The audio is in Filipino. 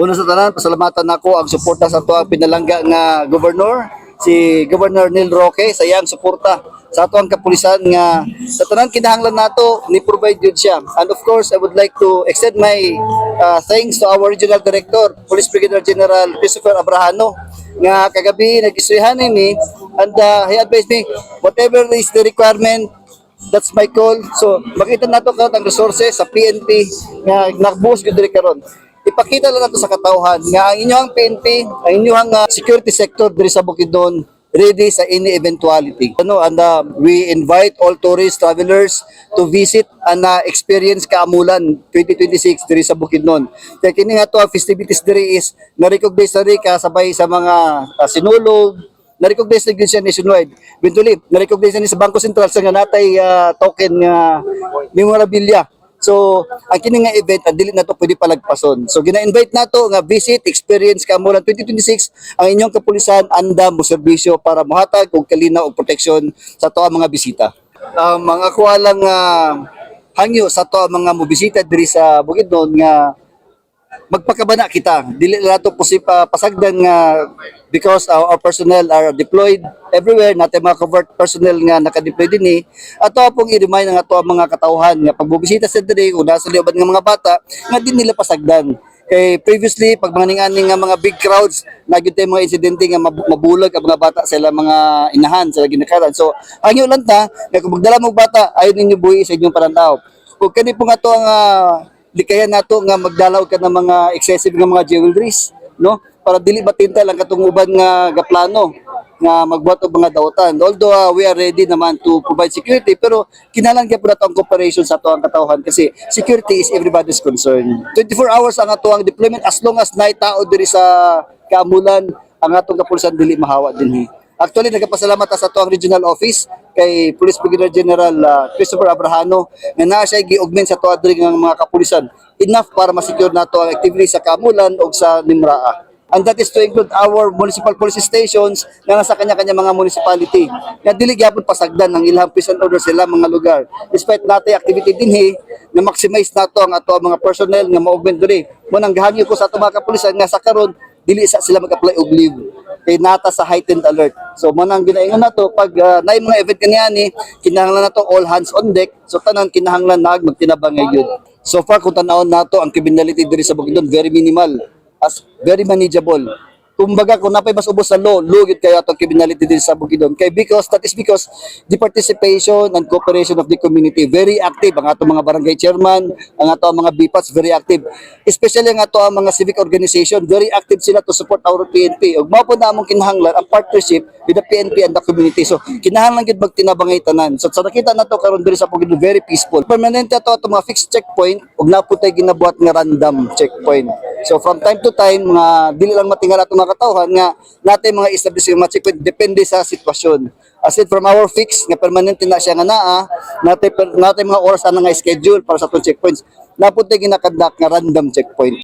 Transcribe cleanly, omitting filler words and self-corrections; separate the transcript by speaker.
Speaker 1: Una sa tanan, pasalamatan nako ang suporta sa ato ang pinalangga nga gobernador, si Governor Neil Roque sa iyang suporta sa ato ang kapulisan nga sa tanan kinahanglan nato ni provide jud siya. And of course, I would like to extend my thanks to our regional director, Police Brigadier General Christopher Abrahano nga kagabi nag-isuyhan ni and he advised me whatever is the requirement, that's my call. So makita nato ka ang resources sa PNP nga nagbuhos gud diri karon. Ipakita lang nato sa katawhan nga ang inyong PNP, ang inyong security sector diri sa Bukidnon ready sa any eventuality. We invite all tourist travelers to visit and experience Kaamulan 2026 diri sa Bukidnon. Kaya kini nga to festivities diri is na-recognize diri kasabay sa mga sinulog, na-recognize na siya nationwide. Eventually, na-recognize na sa Bangko Sentral sa nga natay token nga memorabilia. So, ang kini nga event, dili na to pwede palagpason. So, gina-invite nato nga visit, experience Kaamulan 2026, ang inyong kapulisan, andam mo serbisyo para muhatag og kalinaw og proteksyon sa to mga bisita. Mga kuha lang hangyo sa to mga mobisita diri sa Bukidnon nga magpakabana kita. Dili na to pasagdan nga because our personnel are deployed everywhere, natin mga covert personnel nga naka-deploy din ato pong i-remind nga ato ang mga katawhan nga pagbubisita sa diri kung nasa liuban nga mga bata nga din nila pasagdan. Kay previously pag mga nga mga big crowds nagyud tay mga insidente nga mabulag ang mga bata sa mga inahan sa ginakaran. So hangyo lang ta nga kung magdala mo bata ayon ninyo buhi sa inyong parantaw. Kung kani po nga to ang likayan nato nga magdalaw ka ng mga excessive nga mga jewelries, no? Para dili matintal ang katong uban nga gaplano nga magbuhat og mga daotan. Although we are ready naman to provide security, pero kinahanglan gyud nato ang cooperation sa ato ang katawhan kasi security is everybody's concern. 24 hours ang ato ang deployment as long as naay tao diri sa Kaamulan, ang atong kapulisan dili mahawa dinhi. Actually, nagpasalamat sa ato ang regional office kay Police Brigadier General Christopher Abrahano nga naa siya gi-augment sa ato adiri nga mga kapulisan enough para ma-secure nato ang activity sa Kaamulan o sa Nimraa. And that is to include our municipal police stations nga nasa kanya-kanya mga municipality. Nga dili gyapon pasagdan ng ilang peace and order sila mga lugar. Despite natay activity dinhi na maximize nato ang ato mga personnel nga ma-augment diri. Mo nang gahangyo ko sa ato mga kapulisan nga sa karon dili sila mag-apply og leave kay nata sa heightened alert. So mo nang ginaingon nato pag naay mga event kaniani kinahanglan nato all hands on deck. So tanan kinahanglan na magtinabang ngayon. So far kung tan-awon nato ang criminality diri sa Bukidnon very minimal, as very manageable. Kumbaga kung napay mas ubos sa lugit kayo atong criminality din sa Bukidnon. That is because the participation and cooperation of the community very active. Ang atong mga barangay chairman, ang atong mga BPATs very active. Especially ang atong mga civic organization, very active sila to support our PNP. Ug mao po na among kinahanglan ang partnership with the PNP and the community. So kinahanglan gid magtinabangay tanan. So sa nakita nato karon diri sa Bukidnon very peaceful. Permanente ato atong mga fixed checkpoint ug naputay ginabuhat nga random checkpoint. So from time to time nga dili lang matingala atong katawhan nga natin mga establish mga checkpoint depende sa sitwasyon. Aside from our fix nga permanente na siya nga natin mga oras na nga schedule para sa atong checkpoints. Naputay ginakandak nga random checkpoint.